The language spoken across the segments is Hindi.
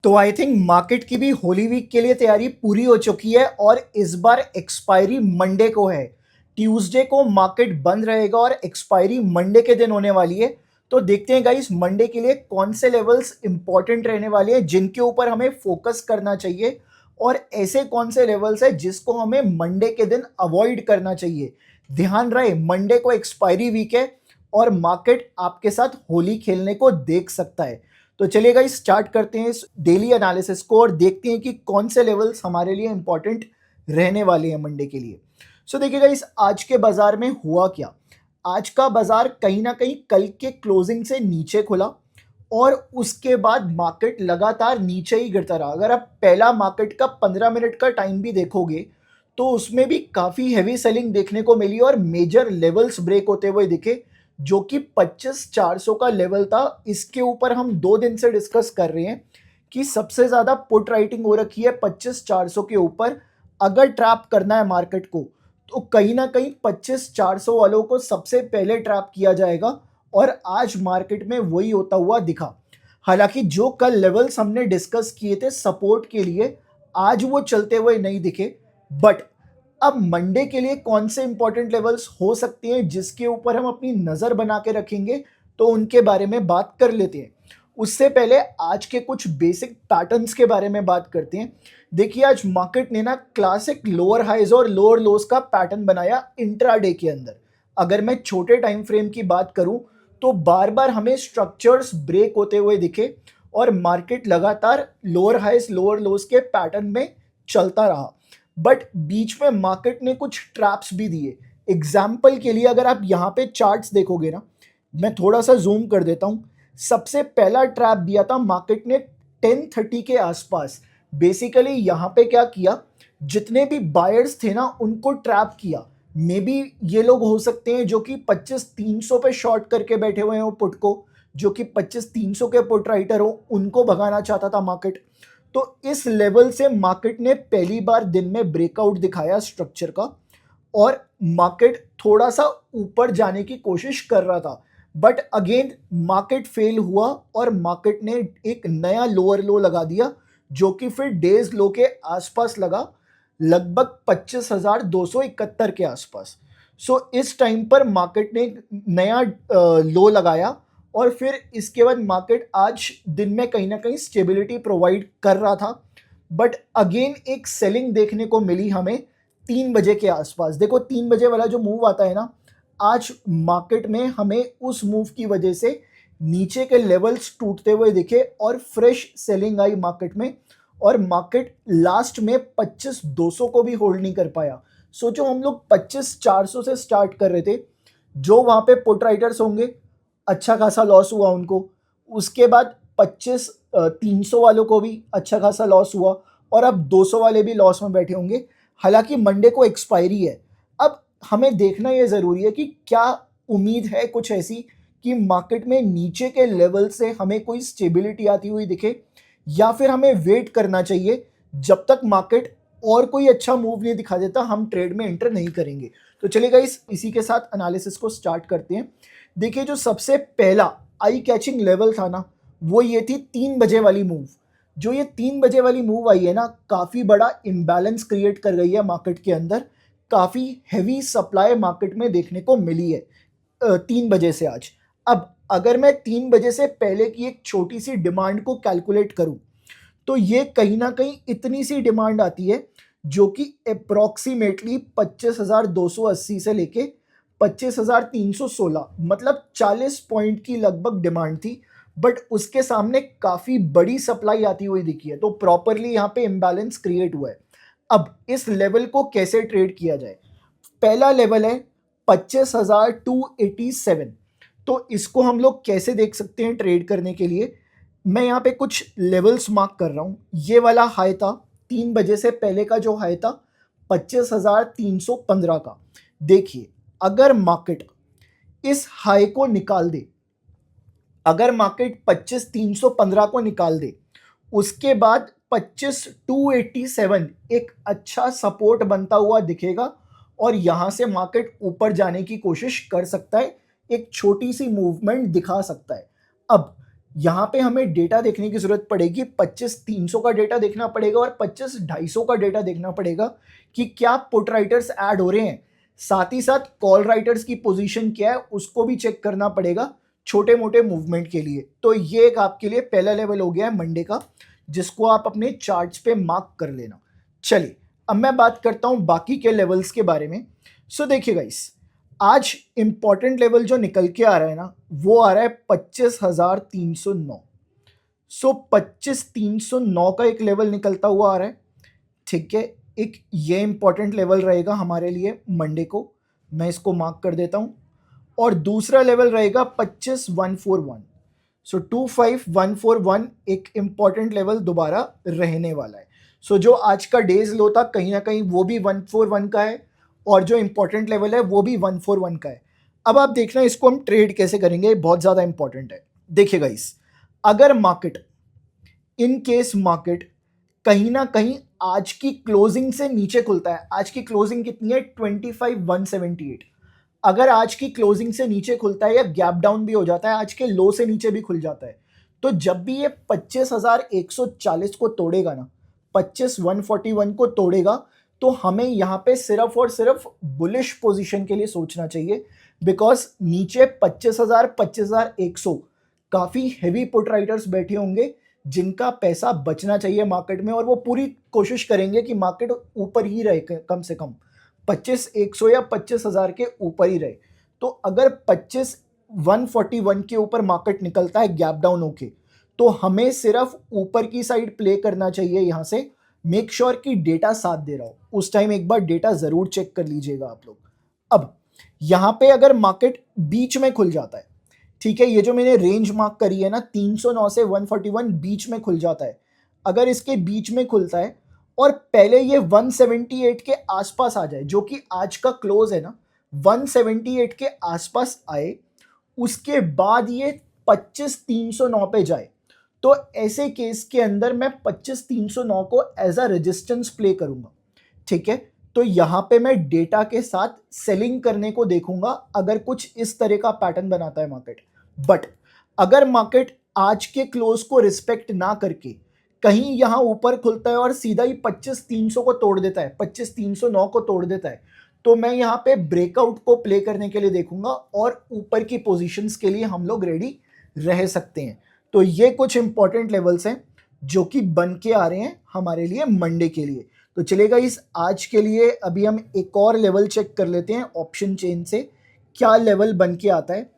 तो आई थिंक मार्केट की भी होली वीक के लिए तैयारी पूरी हो चुकी है और इस बार एक्सपायरी मंडे को है। ट्यूसडे को मार्केट बंद रहेगा और एक्सपायरी मंडे के दिन होने वाली है। तो देखते हैं गाइस मंडे के लिए कौन से लेवल्स इंपॉर्टेंट रहने वाले हैं जिनके ऊपर हमें फोकस करना चाहिए और ऐसे कौन से लेवल्स है जिसको हमें मंडे के दिन अवॉइड करना चाहिए। ध्यान रहे मंडे को एक्सपायरी वीक है और मार्केट आपके साथ होली खेलने को देख सकता है। तो चलिए गाइस स्टार्ट करते हैं इस डेली एनालिसिस को और देखते हैं कि कौन से लेवल्स हमारे लिए इंपॉर्टेंट रहने वाले हैं मंडे के लिए। सो देखिए गाइस आज के बाजार में हुआ क्या। आज का बाजार कहीं ना कहीं कल के क्लोजिंग से नीचे खुला और उसके बाद मार्केट लगातार नीचे ही गिरता रहा। अगर आप पहला मार्केट का 15 मिनट का टाइम भी देखोगे तो उसमें भी काफ़ी हैवी सेलिंग देखने को मिली और मेजर लेवल्स ब्रेक होते हुए दिखे, जो कि 25,400 का लेवल था। इसके ऊपर हम 2 दिन से डिस्कस कर रहे हैं कि सबसे ज़्यादा पुट राइटिंग हो रखी है 25,400 के ऊपर। अगर ट्रैप करना है मार्केट को तो कहीं ना कहीं 25,400 वालों को सबसे पहले ट्रैप किया जाएगा और आज मार्केट में वही होता हुआ दिखा। हालांकि जो कल लेवल्स हमने डिस्कस किए थे सपोर्ट के लिए, आज वो चलते हुए नहीं दिखे। बट अब मंडे के लिए कौन से इंपॉर्टेंट लेवल्स हो सकते हैं जिसके ऊपर हम अपनी नज़र बना के रखेंगे, तो उनके बारे में बात कर लेते हैं। उससे पहले आज के कुछ बेसिक पैटर्न्स के बारे में बात करते हैं। देखिए आज मार्केट ने ना क्लासिक लोअर हाइज और लोअर लोज का पैटर्न बनाया इंट्राडे के अंदर। अगर मैं छोटे टाइम फ्रेम की बात करूं तो बार बार हमें स्ट्रक्चर्स ब्रेक होते हुए दिखे और मार्केट लगातार लोअर हाइज लोअर लोज के पैटर्न में चलता रहा। बट बीच में मार्केट ने कुछ ट्रैप्स भी दिए। एग्जाम्पल के लिए अगर आप यहाँ पे चार्ट्स देखोगे ना, मैं थोड़ा सा जूम कर देता हूँ। सबसे पहला ट्रैप दिया था मार्केट ने 10:30 के आसपास। बेसिकली यहाँ पे क्या किया, जितने भी बायर्स थे ना उनको ट्रैप किया। मे बी ये लोग हो सकते हैं जो कि 25,300 पे शॉर्ट करके बैठे हुए हैं पुट को, जो कि 25,300 के पुट राइटर हो, उनको भगाना चाहता था मार्केट। तो इस लेवल से मार्केट ने पहली बार दिन में ब्रेकआउट दिखाया स्ट्रक्चर का और मार्केट थोड़ा सा ऊपर जाने की कोशिश कर रहा था। बट अगेन मार्केट फेल हुआ और मार्केट ने एक नया लोअर लो लगा दिया, जो कि फिर डेज लो के आसपास लगा, लगभग 25,271 के आसपास। सो इस टाइम पर मार्केट ने एक नया लो लगाया और फिर इसके बाद मार्केट आज दिन में कहीं ना कहीं स्टेबिलिटी प्रोवाइड कर रहा था। बट अगेन एक सेलिंग देखने को मिली हमें 3 बजे के आसपास। देखो 3 बजे वाला जो मूव आता है ना, आज मार्केट में हमें उस मूव की वजह से नीचे के लेवल्स टूटते हुए दिखे और फ्रेश सेलिंग आई मार्केट में और मार्केट लास्ट में 25,200 को भी होल्ड नहीं कर पाया। सोचो हम लोग 25,400 से स्टार्ट कर रहे थे, जो वहाँ पे पुट राइटर्स होंगे अच्छा खासा लॉस हुआ उनको। उसके बाद 25,300 वालों को भी अच्छा खासा लॉस हुआ और अब 200 वाले भी लॉस में बैठे होंगे। हालांकि मंडे को एक्सपायरी है। अब हमें देखना ये ज़रूरी है कि क्या उम्मीद है कुछ ऐसी कि मार्केट में नीचे के लेवल से हमें कोई स्टेबिलिटी आती हुई दिखे, या फिर हमें वेट करना चाहिए जब तक मार्केट और कोई अच्छा मूव नहीं दिखा देता हम ट्रेड में एंटर नहीं करेंगे। तो चलिए गाइस इसी के साथ एनालिसिस को स्टार्ट करते हैं। देखिए जो सबसे पहला आई कैचिंग लेवल था ना, वो ये थी 3 बजे वाली मूव। जो ये 3 बजे वाली मूव आई है ना, काफ़ी बड़ा इम्बैलेंस क्रिएट कर गई है मार्केट के अंदर। काफ़ी हैवी सप्लाई मार्केट में देखने को मिली है 3 बजे से आज। अब अगर मैं 3 बजे से पहले की एक छोटी सी डिमांड को कैलकुलेट करूं तो ये कहीं ना कहीं इतनी सी डिमांड आती है, जो कि अप्रॉक्सीमेटली 25,280 से लेके 25,316, मतलब 40 पॉइंट की लगभग डिमांड थी। बट उसके सामने काफ़ी बड़ी सप्लाई आती हुई दिखी है, तो प्रॉपरली यहाँ पे इम्बैलेंस क्रिएट हुआ है। अब इस लेवल को कैसे ट्रेड किया जाए। पहला लेवल है 25,287। तो इसको हम लोग कैसे देख सकते हैं ट्रेड करने के लिए। मैं यहाँ पे कुछ लेवल्स मार्क कर रहा हूँ। ये वाला हाई था 3 बजे से पहले का, जो हाई था 25,315 का। देखिए अगर मार्केट इस हाई को निकाल दे, अगर मार्केट 25,315 को निकाल दे, उसके बाद 25,287 एक अच्छा सपोर्ट बनता हुआ दिखेगा और यहां से मार्केट ऊपर जाने की कोशिश कर सकता है, एक छोटी सी मूवमेंट दिखा सकता है। अब यहाँ पे हमें डेटा देखने की जरूरत पड़ेगी, 25,300 का डेटा देखना पड़ेगा और 25,250 का डेटा देखना पड़ेगा कि क्या पुट राइटर्स ऐड हो रहे हैं। साथ ही साथ कॉल राइटर्स की पोजीशन क्या है उसको भी चेक करना पड़ेगा छोटे मोटे मूवमेंट के लिए। तो ये एक आपके लिए पहला लेवल हो गया है मंडे का, जिसको आप अपने चार्ट्स पे मार्क कर लेना। चलिए अब मैं बात करता हूं बाकी के लेवल्स के बारे में। सो देखिए गाइस, आज इंपॉर्टेंट लेवल जो निकल के आ रहा है ना, वो आ रहा है 25,309। सो 25,309 का एक लेवल निकलता हुआ आ रहा है। ठीक है, एक ये इंपॉर्टेंट लेवल रहेगा हमारे लिए मंडे को, मैं इसको मार्क कर देता हूं। और दूसरा लेवल रहेगा 25,141। सो 25,141 एक इंपॉर्टेंट लेवल दोबारा रहने वाला है। सो जो आज का डेज लो था कहीं ना कहीं वो भी 141 का है और जो इंपॉर्टेंट लेवल है वो भी 141 का है। अब आप देखना इसको हम ट्रेड कैसे करेंगे, बहुत ज़्यादा इंपॉर्टेंट है। देखिएगा इस, अगर मार्केट इन केस मार्केट कहीं ना कहीं आज की क्लोजिंग से नीचे खुलता है, आज की क्लोजिंग कितनी है 25,178, अगर आज की क्लोजिंग से नीचे खुलता है या गैप डाउन भी हो जाता है, आज के लो से नीचे भी खुल जाता है, तो जब भी ये 25,140 को तोड़ेगा ना, 25,141 को तोड़ेगा, तो हमें यहाँ पे सिर्फ और सिर्फ बुलिश पोजीशन के लिए सोचना चाहिए। बिकॉज नीचे 25,000 25,100 काफी हेवी पुट राइटर्स बैठे होंगे जिनका पैसा बचना चाहिए मार्केट में, और वो पूरी कोशिश करेंगे कि मार्केट ऊपर ही रहे, कम से कम 25,100 या 25,000 के ऊपर ही रहे। तो अगर 25,141 के ऊपर मार्केट निकलता है गैप डाउन होके, तो हमें सिर्फ ऊपर की साइड प्ले करना चाहिए। यहां से मेक श्योर कि डेटा साथ दे रहा हो, उस टाइम एक बार डेटा जरूर चेक कर लीजिएगा आप लोग। अब यहां पे अगर मार्केट बीच में खुल जाता है, ठीक है, ये जो मैंने रेंज मार्क करी है ना 309 से 141 बीच में खुल जाता है, अगर इसके बीच में खुलता है और पहले ये 178 के आसपास आ जाए, जो कि आज का क्लोज है ना 178 के आसपास आए, उसके बाद ये 25,309 पे जाए, तो ऐसे केस के अंदर मैं 25,309 को एज अ रेजिस्टेंस प्ले करूंगा। ठीक है, तो यहां पे मैं डेटा के साथ सेलिंग करने को देखूंगा अगर कुछ इस तरह का पैटर्न बनाता है मार्केट। बट अगर मार्केट आज के क्लोज को रिस्पेक्ट ना करके कहीं यहां ऊपर खुलता है और सीधा ही 25,300 को तोड़ देता है, 25,309 को तोड़ देता है, तो मैं यहां पे ब्रेकआउट को प्ले करने के लिए देखूंगा और ऊपर की पोजीशंस के लिए हम लोग रेडी रह सकते हैं। तो ये कुछ इंपॉर्टेंट लेवल्स हैं जो कि बन के आ रहे हैं हमारे लिए मंडे के लिए। तो चलेगा इस आज के लिए अभी हम एक और लेवल चेक कर लेते हैं ऑप्शन चेन से क्या लेवल बन के आता है।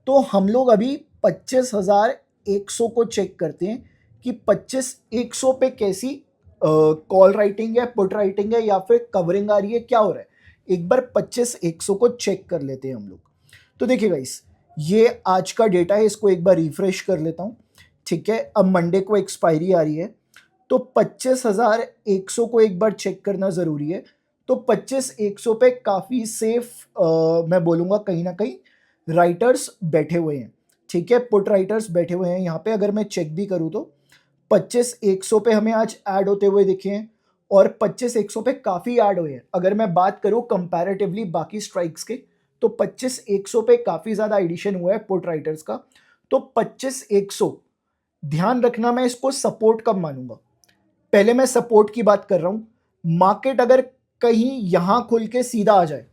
तो हम लोग अभी 25,100 को चेक करते हैं कि 25,100 पे कैसी कॉल राइटिंग है, पुट राइटिंग है या फिर कवरिंग आ रही है, क्या हो रहा है, एक बार 25,100 को चेक कर लेते हैं हम लोग। तो देखिए गाइस, ये आज का डेटा है, इसको एक बार रिफ्रेश कर लेता हूँ। ठीक है, अब मंडे को एक्सपायरी आ रही है, तो 25,100 को एक बार चेक करना ज़रूरी है। तो 25,100 पे काफ़ी सेफ मैं बोलूँगा कहीं ना कहीं राइटर्स बैठे हुए हैं। ठीक है, पुट राइटर्स बैठे हुए हैं यहाँ पे। अगर मैं चेक भी करूँ तो 25,100 पे हमें आज ऐड होते हुए दिखे हैं और 25,100 पे काफ़ी ऐड हुए हैं। अगर मैं बात करूँ कंपैरेटिवली बाकी स्ट्राइक्स के, तो 25,100 पे काफ़ी ज़्यादा एडिशन हुआ है पुट राइटर्स का। तो 25,100 ध्यान रखना, मैं इसको सपोर्ट कब मानूंगा, पहले मैं सपोर्ट की बात कर रहा हूं। मार्केट अगर कहीं यहां खुल के सीधा आ जाए,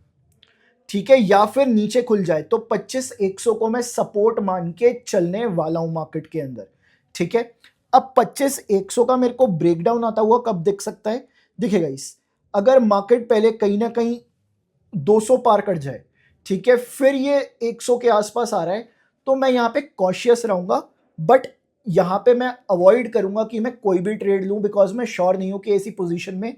ठीक है, या फिर नीचे खुल जाए, तो 25,100 को मैं सपोर्ट मान के चलने वाला हूं मार्केट के अंदर। ठीक है, अब 25,100 का मेरे को ब्रेकडाउन आता हुआ कब दिख सकता है, दिखेगा इस, अगर मार्केट पहले कहीं ना कहीं 200 पार कर जाए, ठीक है, फिर ये 100 के आसपास आ रहा है, तो मैं यहाँ पे कॉशियस रहूंगा। बट यहाँ पे मैं अवॉइड करूंगा कि मैं कोई भी ट्रेड लूं, बिकॉज मैं श्योर नहीं हूं कि ऐसी पोजीशन में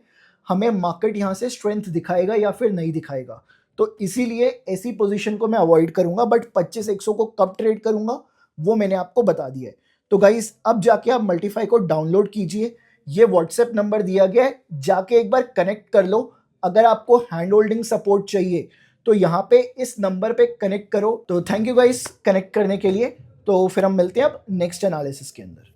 हमें मार्केट यहाँ से स्ट्रेंथ दिखाएगा या फिर नहीं दिखाएगा। तो इसीलिए ऐसी पोजीशन को मैं अवॉइड करूंगा। बट 25,100 को कब ट्रेड करूंगा वो मैंने आपको बता दिया है। तो गाइस, अब जाके आप मल्टीफाई को डाउनलोड कीजिए, ये व्हाट्सएप नंबर दिया गया है, जाके एक बार कनेक्ट कर लो। अगर आपको हैंड होल्डिंग सपोर्ट चाहिए तो यहाँ पे इस नंबर पे कनेक्ट करो। तो थैंक यू गाइस कनेक्ट करने के लिए। तो फिर हम मिलते हैं अब नेक्स्ट एनालिसिस के अंदर।